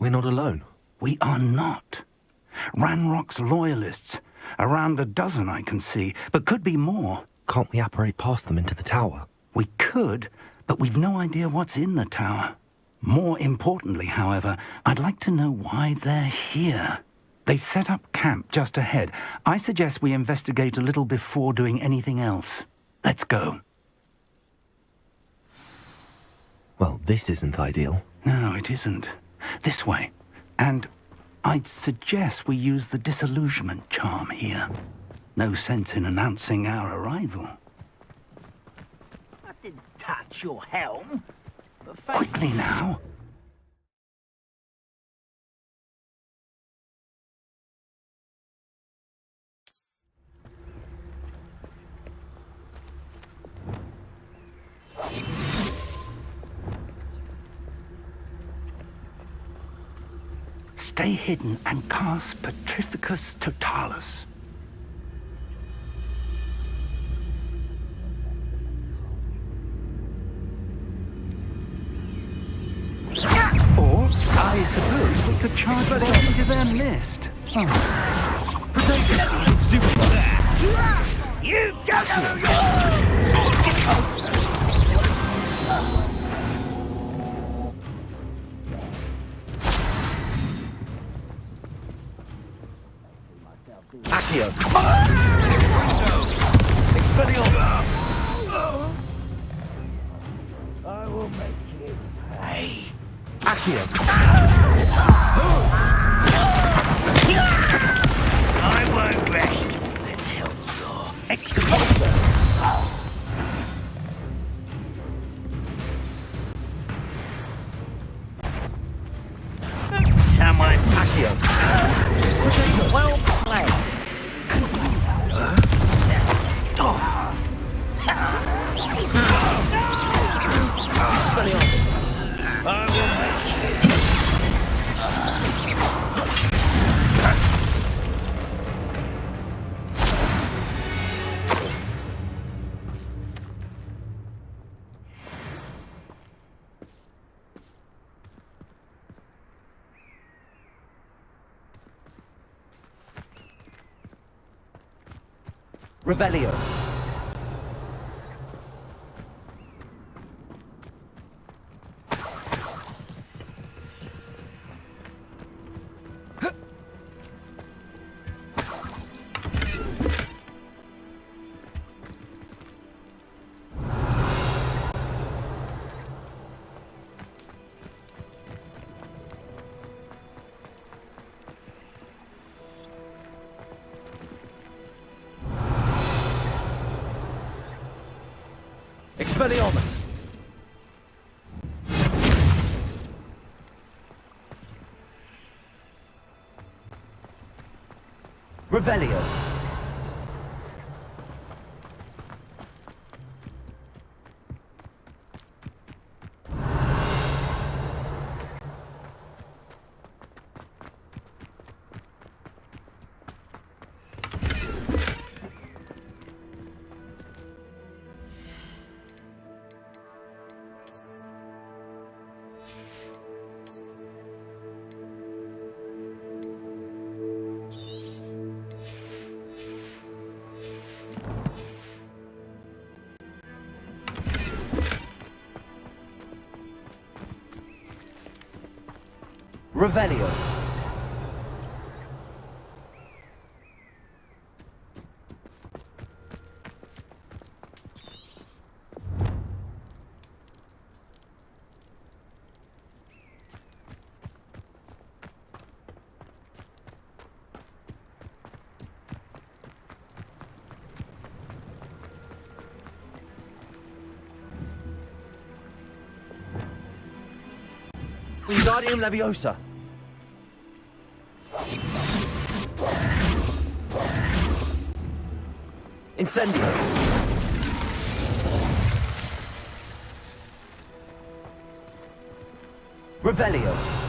We're not alone. We are not. Ranrock's loyalists. Around a dozen I can see, but could be more. Can't we apparate past them into the tower? We could, but we've no idea what's in the tower. More importantly, however, I'd like to know why they're here. They've set up camp just ahead. I suggest we investigate a little before doing anything else. Let's go. Well, this isn't ideal. No, it isn't. This way. And I'd suggest we use the disillusionment charm here. No sense in announcing our arrival. I didn't touch your helm. But Quickly now. Stay hidden and cast Petrificus Totalis. Or, I suppose we could charge them into their mist. Protect it! Stupid! you don't know who you are! Get closer! Accio! Expelliarmus! I will make you pay. Accio! I won't rest until you're Expulsor! someone's Accio! well played. Expelliarmus! I will make you. Revelio! Expelliarmus! Revelio! Revelio! Wingardium Leviosa! Incendio! Revelio!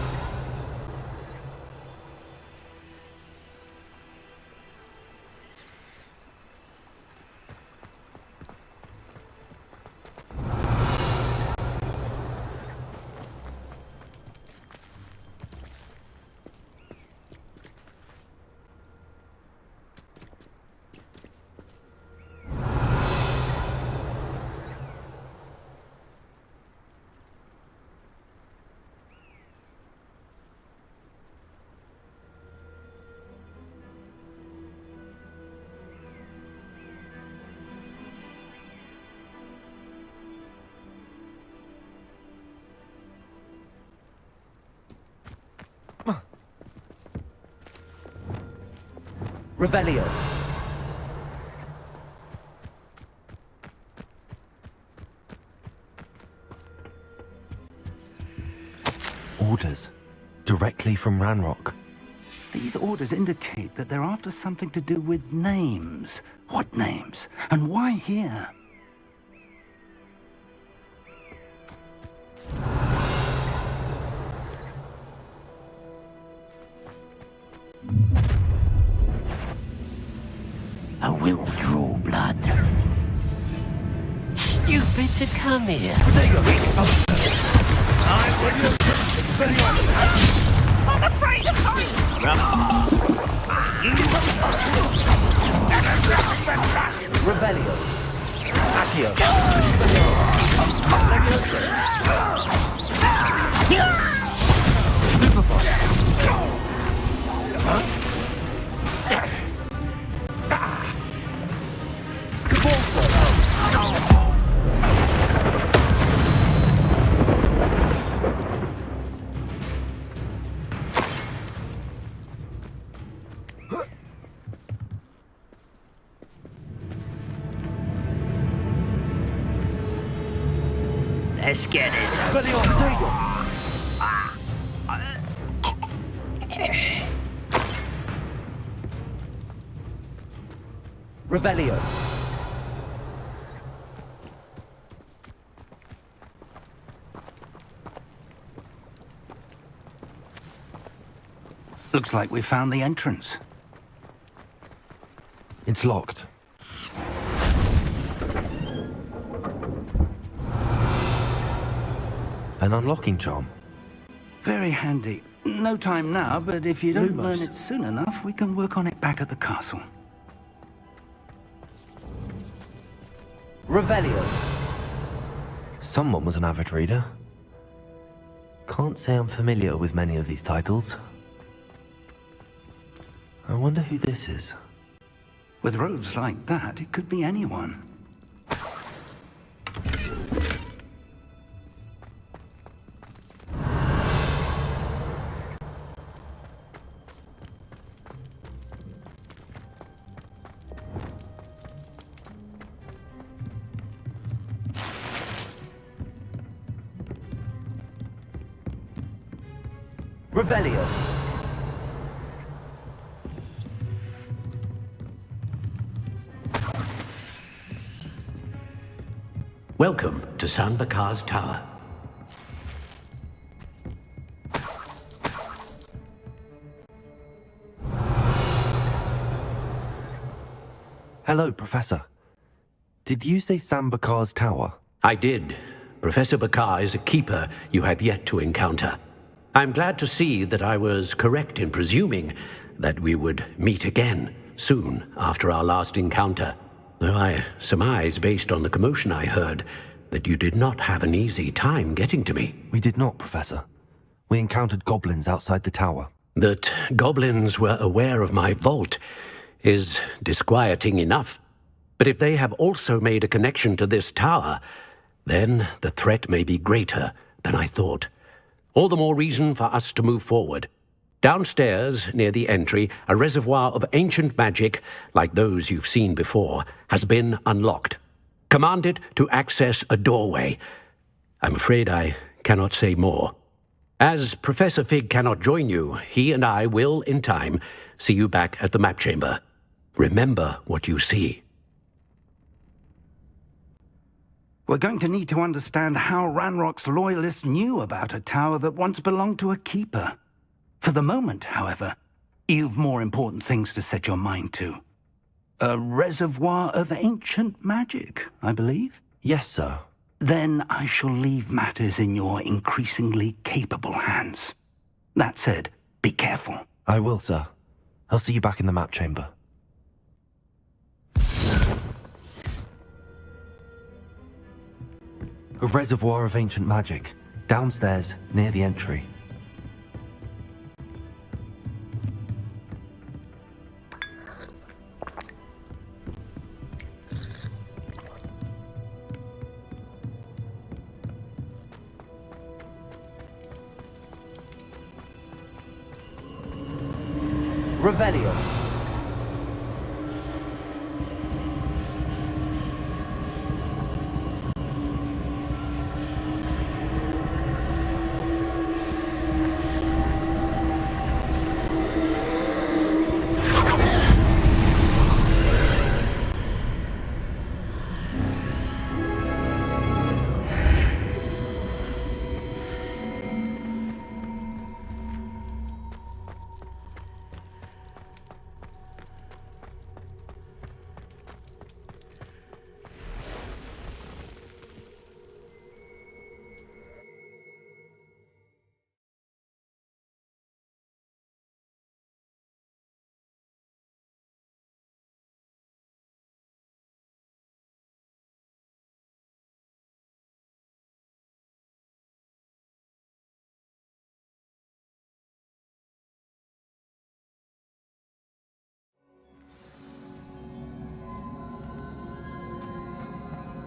Revelio. Orders. Directly from Ranrock. These orders indicate that they're after something to do with names. What names? And why here? I will draw blood. Stupid to come here. I'm afraid of heights. Revelio. Accio. Let's get this. Expelliarmus Potato. Revelio. Looks like we found the entrance. It's locked. An unlocking charm. Very handy. No time now, but if you don't learn Lumos. it soon enough, we can work on it back at the castle. Revelio. Someone was an avid reader. Can't say I'm familiar with many of these titles. I wonder who this is. With robes like that, it could be anyone. Revelio. Welcome to San Bakar's Tower. Hello, Professor. Did you say Sam Bakar's tower? I did. Professor Bakar is a keeper you have yet to encounter. I'm glad to see that I was correct in presuming that we would meet again soon after our last encounter. Though I surmise, based on the commotion I heard, that you did not have an easy time getting to me. We did not, Professor. We encountered goblins outside the tower. That goblins were aware of my vault is disquieting enough. But if they have also made a connection to this tower, then the threat may be greater than I thought. All the more reason for us to move forward. Downstairs, near the entry, a reservoir of ancient magic, like those you've seen before, has been unlocked. Command it to access a doorway. I'm afraid I cannot say more. As Professor Fig cannot join you, he and I will, in time, see you back at the map chamber. Remember what you see. We're going to need to understand how Ranrock's loyalists knew about a tower that once belonged to a keeper. For the moment, however, you've more important things to set your mind to. A reservoir of ancient magic, I believe? Yes, sir. Then I shall leave matters in your increasingly capable hands. That said, be careful. I will, sir. I'll see you back in the map chamber. A reservoir of ancient magic, downstairs near the entry. Revelio.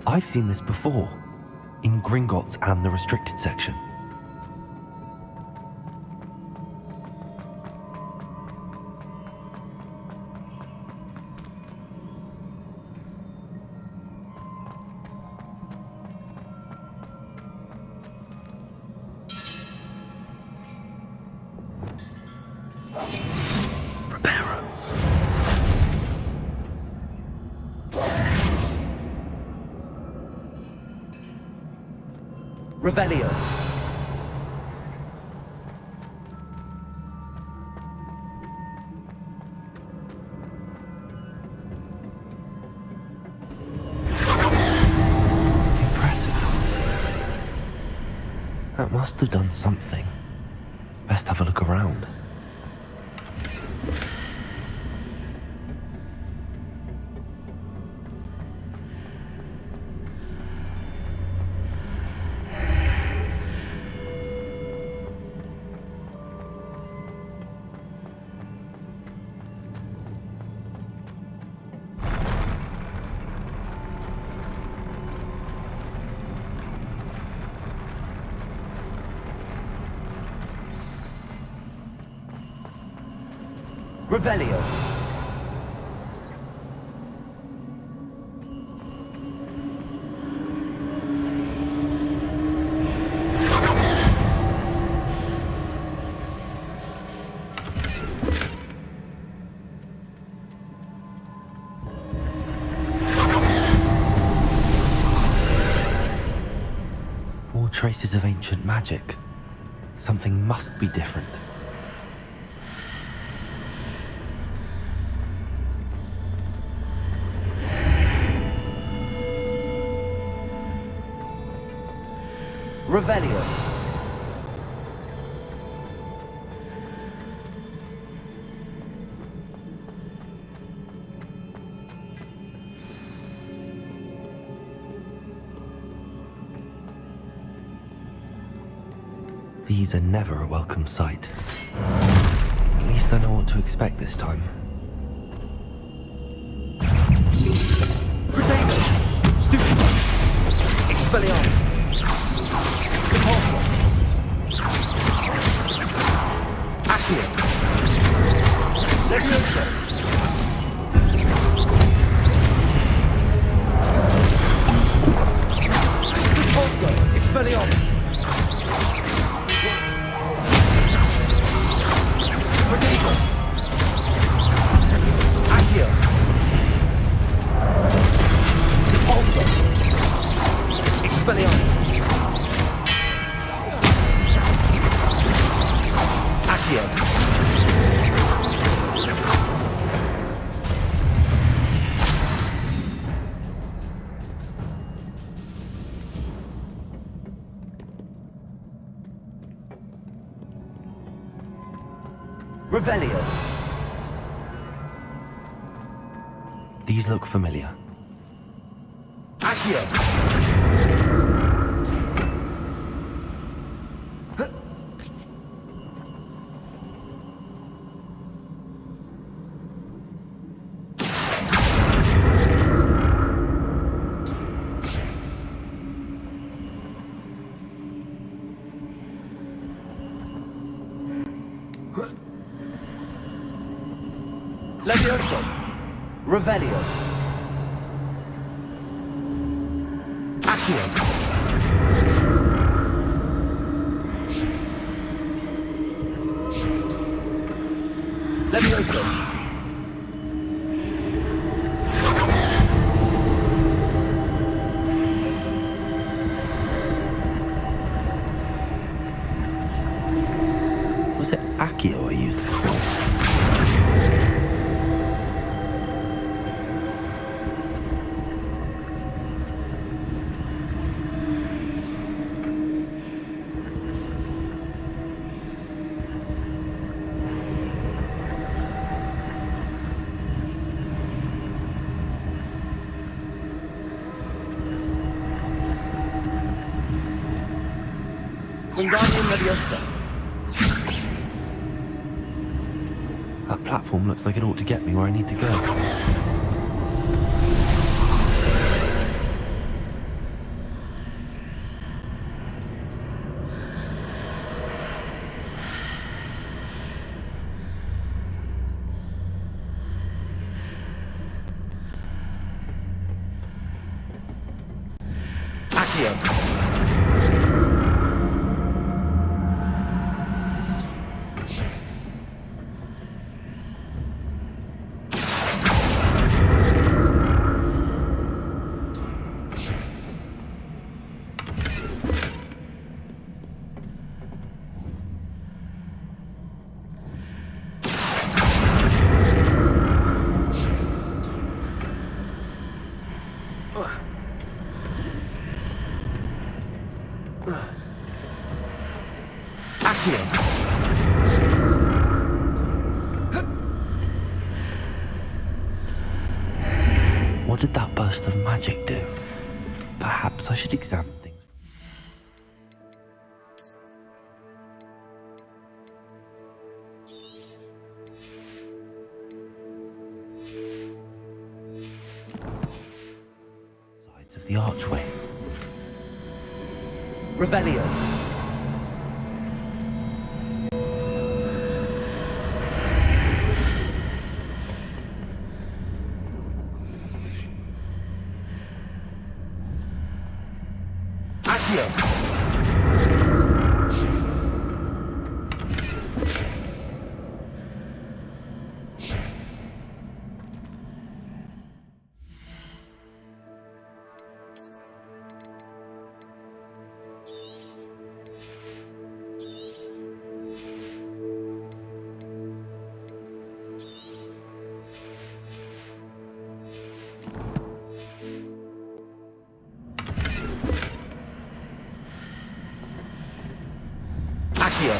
I've seen this before, in Gringotts and the restricted section. Revelio. Impressive. That must have done something. Best have a look around. Revelio. More traces of ancient magic. Something must be different. Revelio. These are never a welcome sight. At least I know what to expect this time. Protego. Stupid. Expelliarmus. Repulsor. Accio. Levioso. Repulsor. Expelliarmus. Protego. Accio. Repulsor. Expelliarmus. Accio. Revelio. These look familiar. Accio. Levioso. Revelio. Accio. Levioso. Was it Accio I used before? Wingardium Leviosa. That platform looks like it ought to get me where I need to go. Accio. What did that burst of magic do? Perhaps I should examine things. Sides of the archway. Revelio. Accio.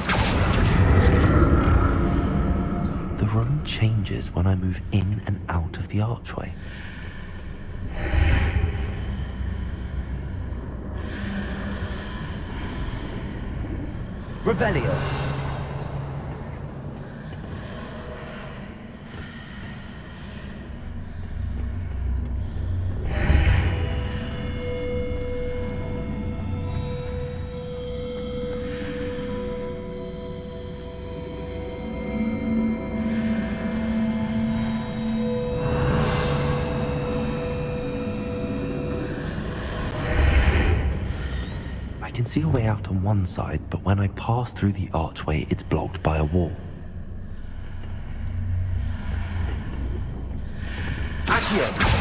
The run changes when I move in and out of the archway. Revelio. I can see a way out on one side, but when I pass through the archway, it's blocked by a wall. Accio.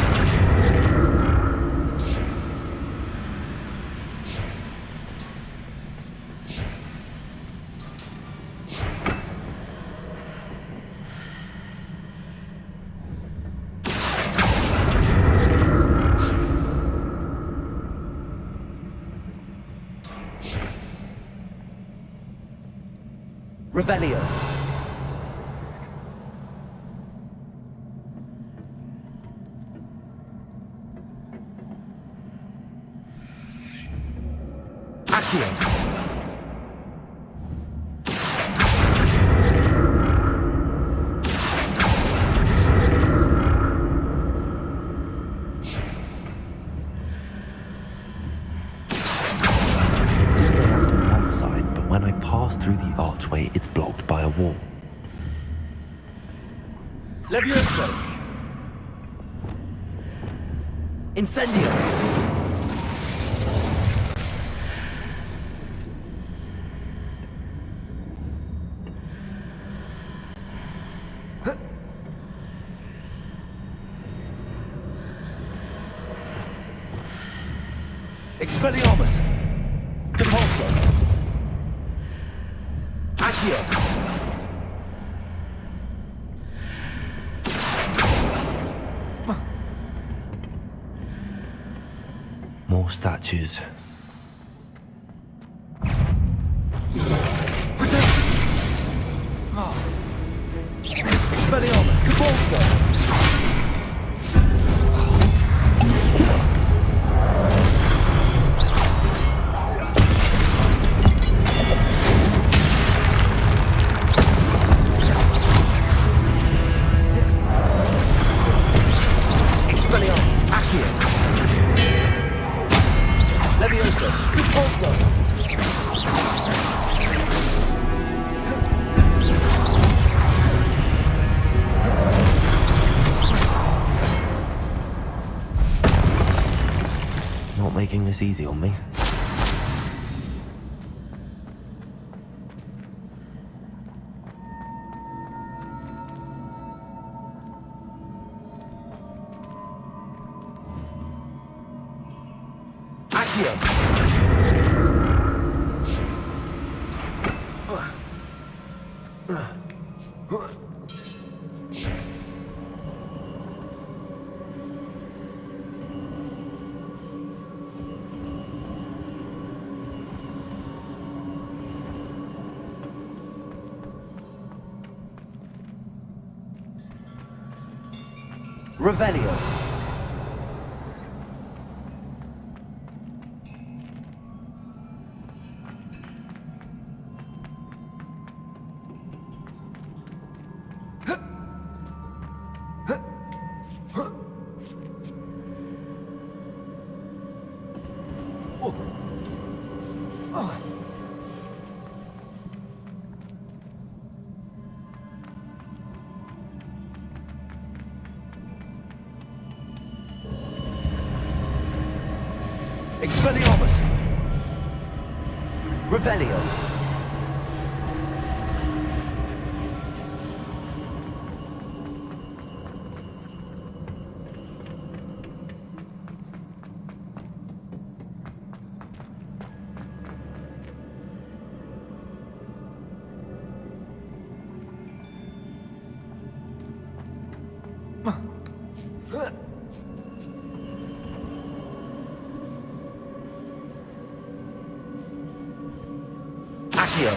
Revelio. Accio. When I pass through the archway, it's blocked by a wall. Levioso. Incendio. Expelliarmus. Depulso. Accio. More statues. Expelliarmus. Depulso. Levioso. Depulso. Not making this easy on me. Accio. Revelio. Expelliarmus. Revelio. Accio.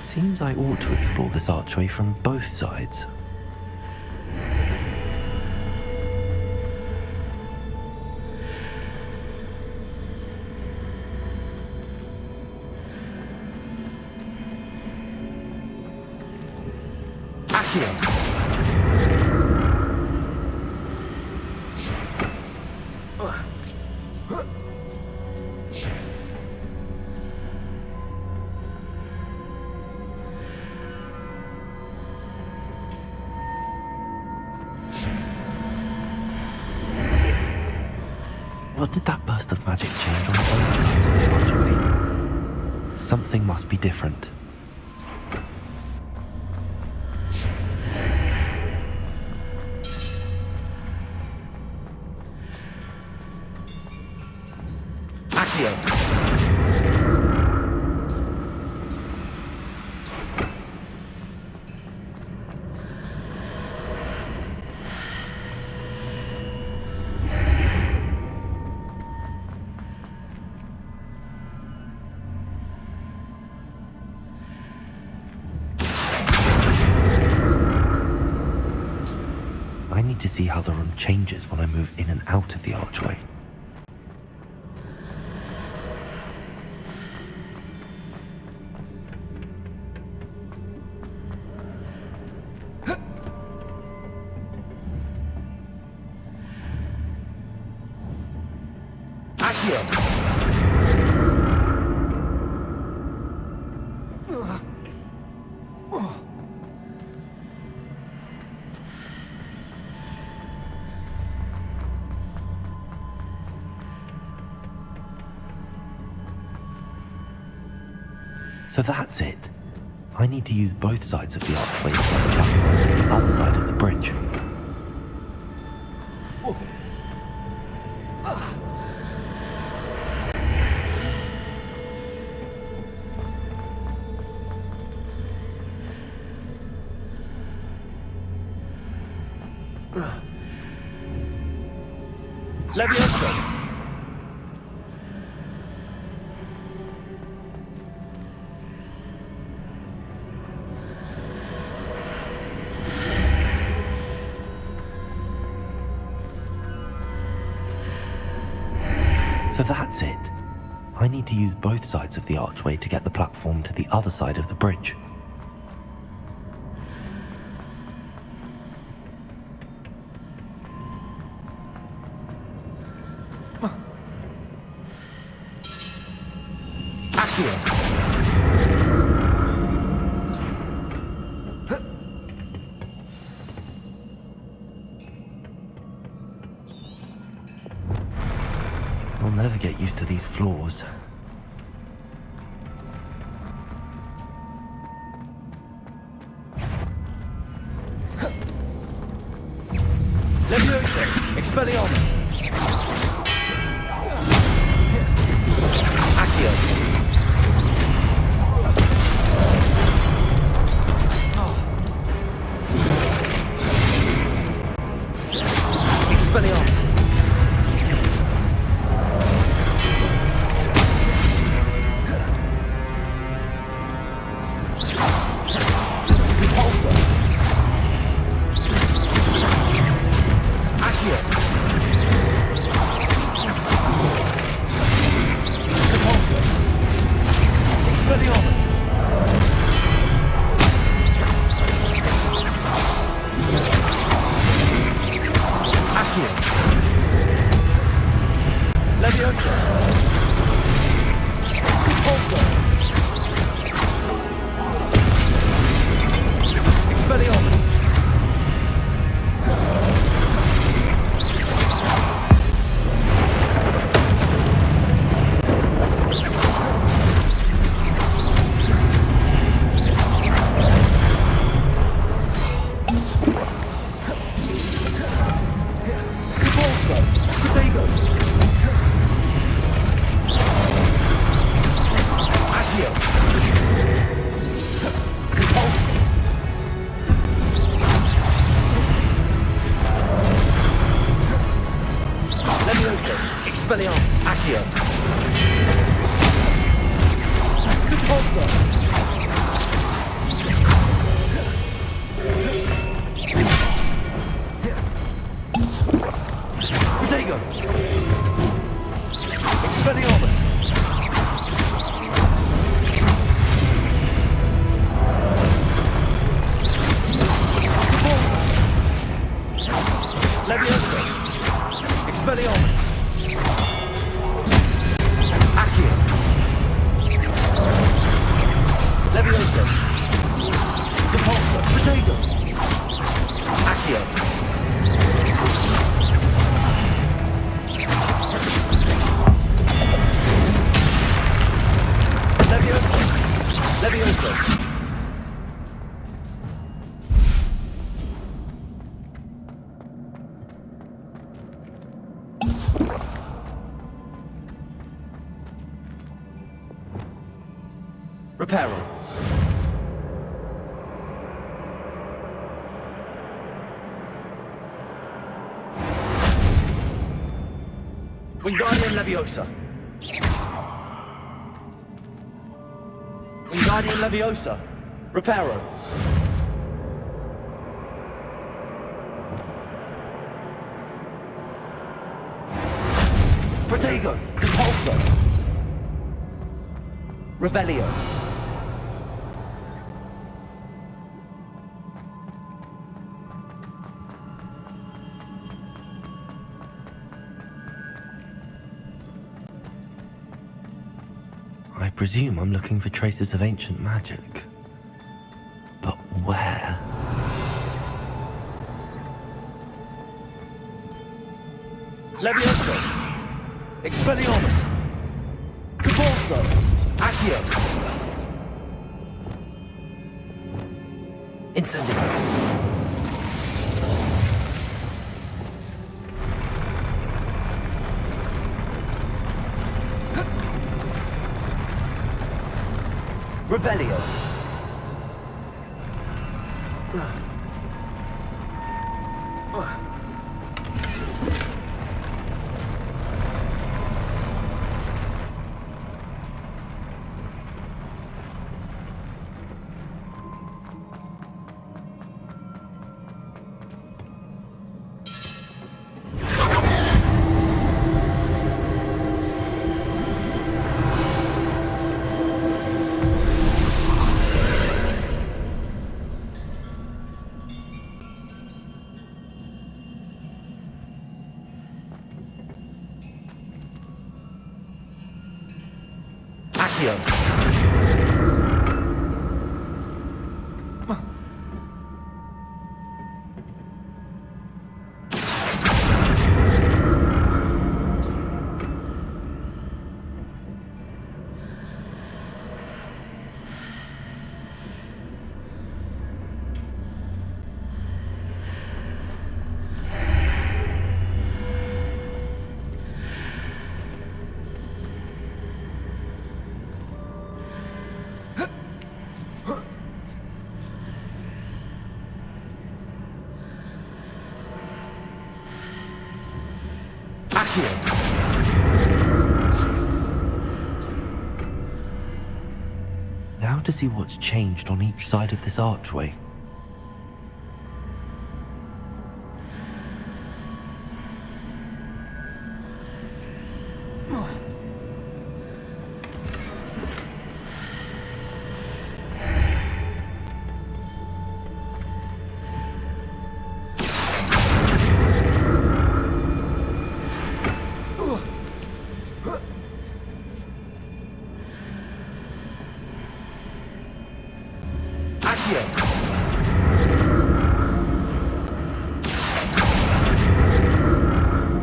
Seems I ought to explore this archway from both sides. Accio. What did that burst of magic change on both sides of the archway? Something must be different. Accio. I need to see how the room changes when I move in and out of the archway. Accio. So that's it. I need to use both sides of the archway to get the platform to the other side of the bridge. Leviosa! So that's it. I need to use both sides of the archway to get the platform to the other side of the bridge. Accio! I'll never get used to these floors. Leviosa! Expelliarmus! Accio! Expelliarmus! Repulsor! Accio! Repulsor! Expelliarmus! Accio! Leviosa! Repulsor! Expelliarmus! Repulsor! Protego! Accio! Repulsor! Leviosa! Expelliarmus! Accio! Repulsor! Protego! Expelliarmus! Repulsor! Leviosa! Expelliarmus! Accio! Leviosa! Repulsor! Protego! Accio! Leviosa! Leviosa! Reparo! Wingardium Leviosa! Wingardium Leviosa! Reparo! Protego! Repulsor! Revelio! I presume I'm looking for traces of ancient magic. But where? Leviosa! Expelliarmus! Repulsor! Accio! Incendio! Revelio! Now to see what's changed on each side of this archway.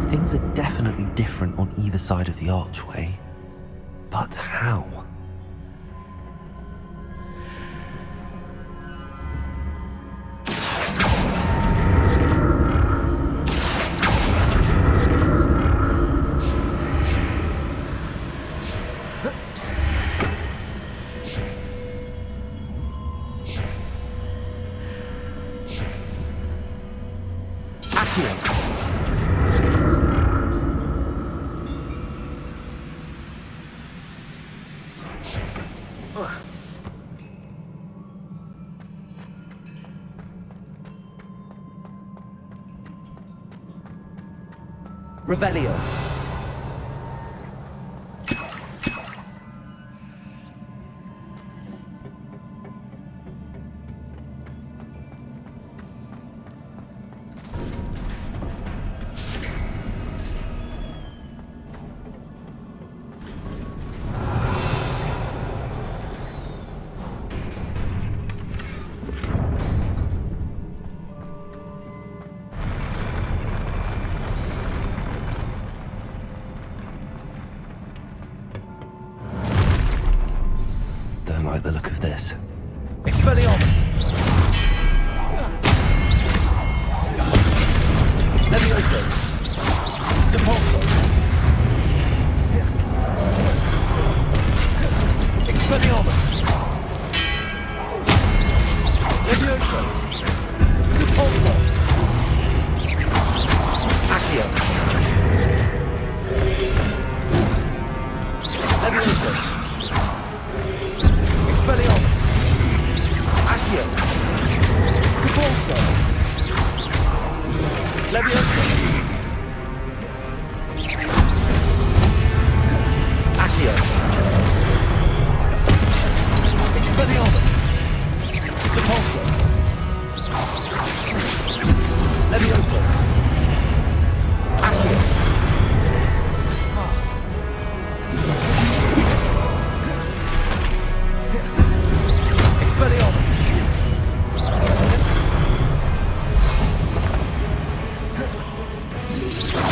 Things are definitely different on either side of the archway. But how? Revelio. Don't like the look of this. Expelliarmus! Levioso! Depulso! Expelliarmus! Levioso! Depulso! Accio! Levioso! Expelliarmus! Accio! Depulso! Levioso! Accio! Expelliarmus! Depulso! Levioso! Accio! Expelliarmus!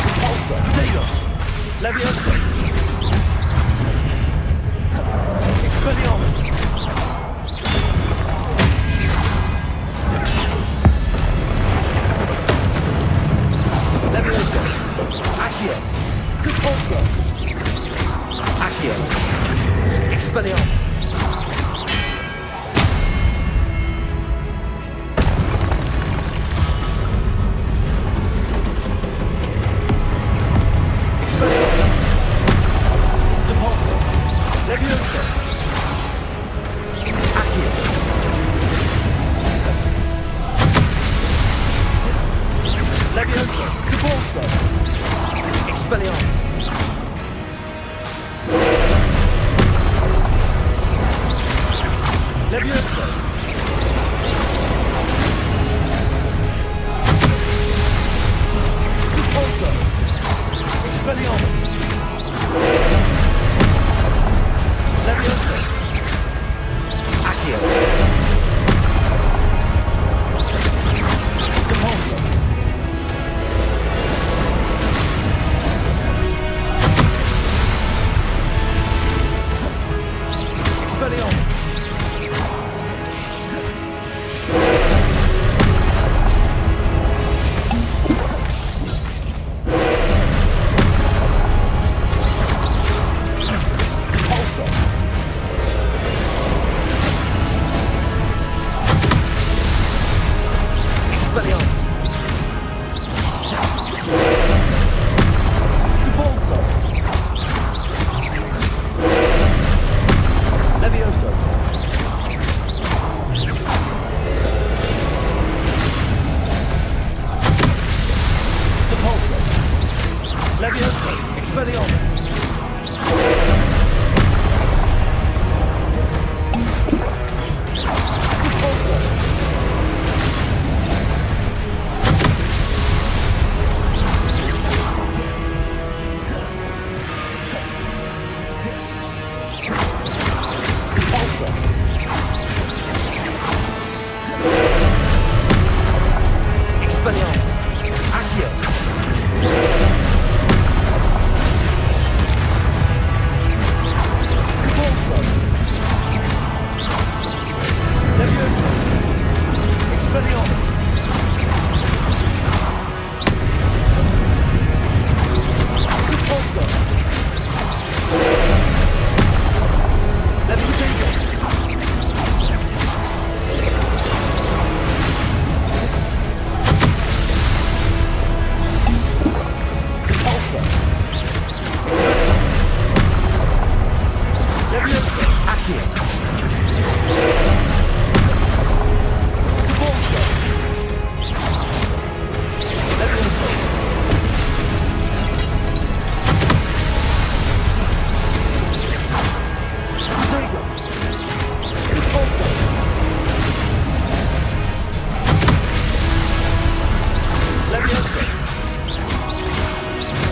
Depulso! Dado! Levioso! Expelliarmus! Levioso! Accio! Depulso! Accio! Expelliarmus! Repulsor! Expelliarmus! Levioso! Repulsor! Expelliarmus! Levioso! Accio! Repulsor! Expelliarmus! Repulsor! Expelliarmus! Repulsor! Levioso! Repulsor! Levioso! Expelliarmus! Repulsor! Repulsor! Expelliarmus! Accio! Repulsor! Levioso! Expelliarmus! Repulsor! Levioso! Repulsor! Expelliarmus! Levioso! Accio! Repulsor! Levioso! Protego! Repulsor! Levioso!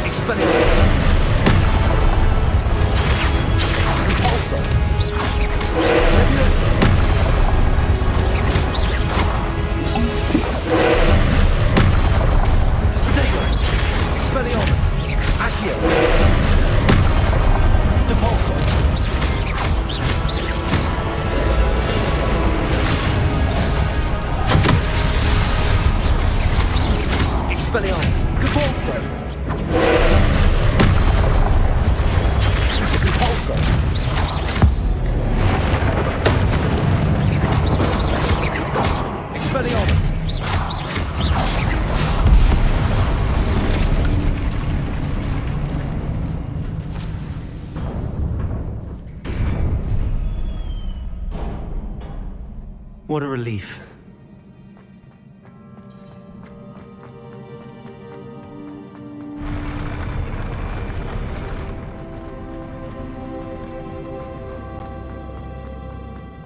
Expelliarmus! Repulsor! Levioso! Protego! Expelliarmus! Accio! Repulsor! Expelliarmus! Repulsor! Repulsor! Expelliarmus! What a relief.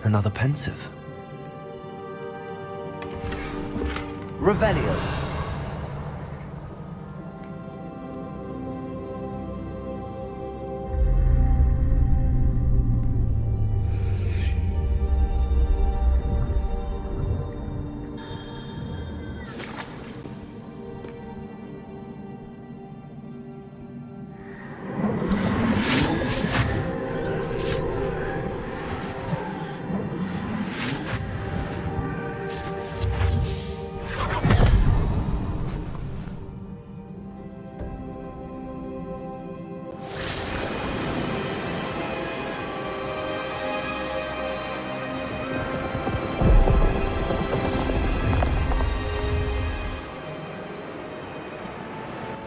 Another pensive. Revelio!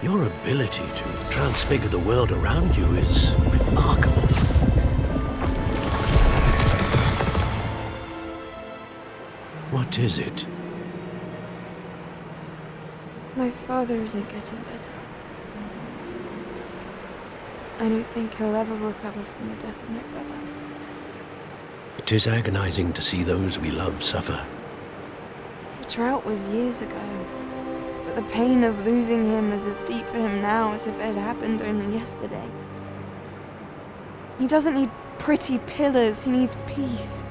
Your ability to transfigure the world around you is remarkable. What is it? My father isn't getting better. I don't think he'll ever recover from the death of my brother. It is agonizing to see those we love suffer. The drought was years ago, but the pain of losing him is as deep for him now as if it had happened only yesterday. He doesn't need pretty pillars, he needs peace.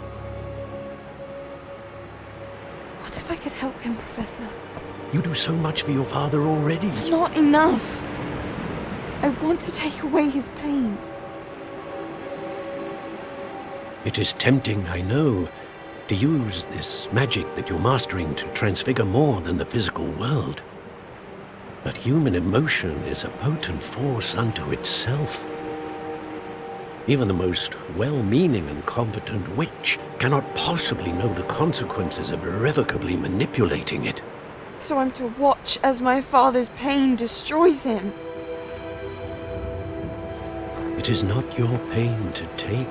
What if I could help him, Professor? You do so much for your father already. It's not enough. I want to take away his pain. It is tempting, I know, to use this magic that you're mastering to transfigure more than the physical world. But human emotion is a potent force unto itself. Even the most well-meaning and competent witch cannot possibly know the consequences of irrevocably manipulating it. So I'm to watch as my father's pain destroys him. It is not your pain to take.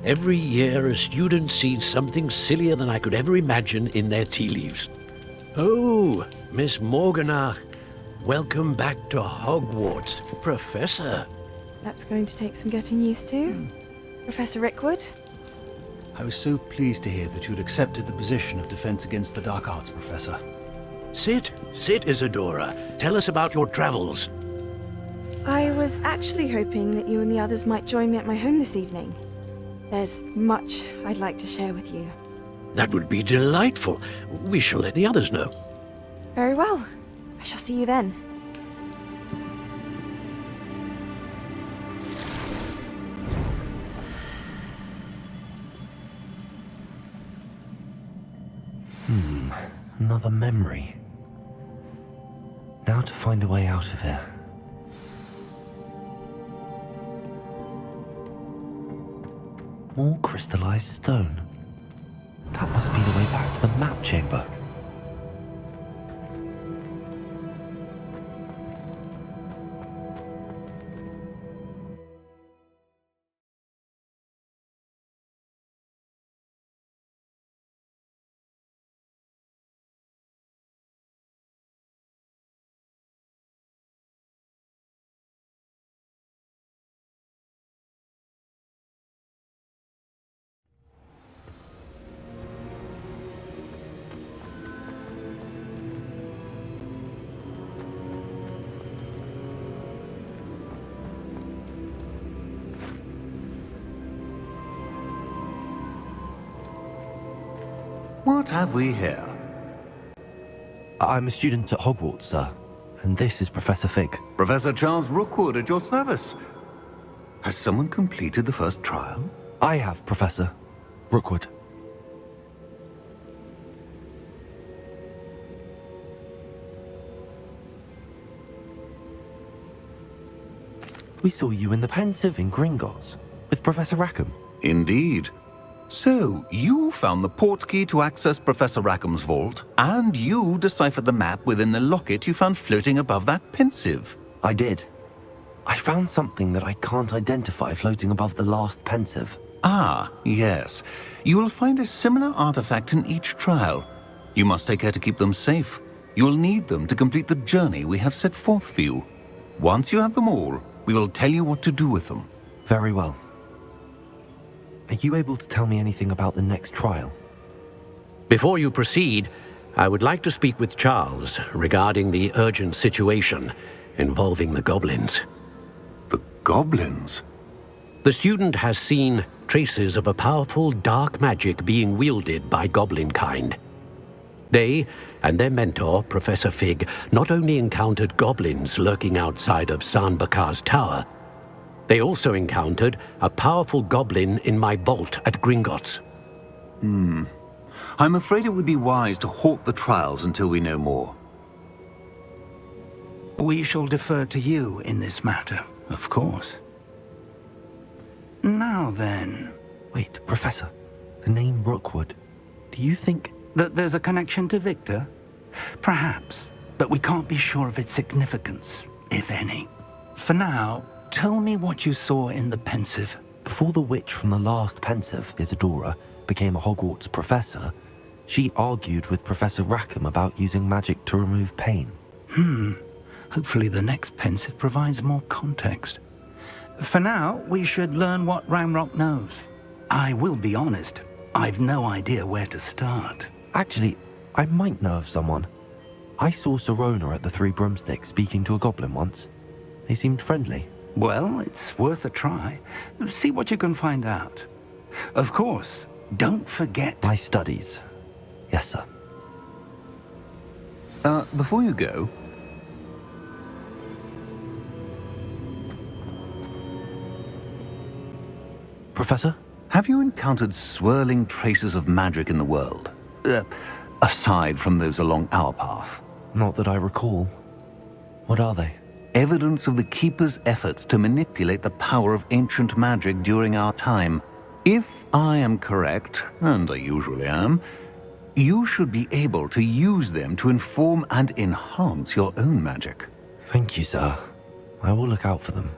Every year, a student sees something sillier than I could ever imagine in their tea leaves. Oh, Miss Morganach, welcome back to Hogwarts, Professor. That's going to take some getting used to. Professor Rickwood? I was so pleased to hear that you'd accepted the position of Defense Against the Dark Arts, Professor. Sit, Isadora. Tell us about your travels. I was actually hoping that you and the others might join me at my home this evening. There's much I'd like to share with you. That would be delightful. We shall let the others know. Very well. I shall see you then. Another memory. Now to find a way out of here. More crystallized stone. That must be the way back to the map chamber. What have we here? I'm a student at Hogwarts, sir. And this is Professor Fig. Professor Charles Rookwood at your service. Has someone completed the first trial? I have, Professor Rookwood. We saw you in the Pensive in Gringotts with Professor Rackham. Indeed. So, you found the portkey to access Professor Rackham's vault, and you deciphered the map within the locket you found floating above that Pensive. I did. I found something that I can't identify floating above the last Pensive. Ah, yes. You will find a similar artifact in each trial. You must take care to keep them safe. You will need them to complete the journey we have set forth for you. Once you have them all, we will tell you what to do with them. Very well. Are you able to tell me anything about the next trial? Before you proceed, I would like to speak with Charles regarding the urgent situation involving the goblins. The goblins? The student has seen traces of a powerful dark magic being wielded by goblin kind. They and their mentor, Professor Fig, not only encountered goblins lurking outside of Sanbakar's tower, they also encountered a powerful goblin in my vault at Gringotts. I'm afraid it would be wise to halt the trials until we know more. We shall defer to you in this matter, of course. Now then, Wait, Professor. The name Rookwood. Do you think... that there's a connection to Victor? Perhaps, but we can't be sure of its significance, if any. For now, tell me what you saw in the pensive. Before the witch from the last pensive, Isadora, became a Hogwarts professor, she argued with Professor Rackham about using magic to remove pain. Hopefully the next pensive provides more context. For now, we should learn what Ramrock knows. I will be honest, I've no idea where to start. Actually, I might know of someone. I saw Sirona at the Three Broomsticks speaking to a goblin once. They seemed friendly. Well, it's worth a try. See what you can find out. Of course, don't forget... My studies. Yes, sir. Before you go, Professor? have you encountered swirling traces of magic in the world? Aside from those along our path. Not that I recall. What are they? Evidence of the Keeper's efforts to manipulate the power of ancient magic during our time. If I am correct, and I usually am, you should be able to use them to inform and enhance your own magic. Thank you, sir. I will look out for them.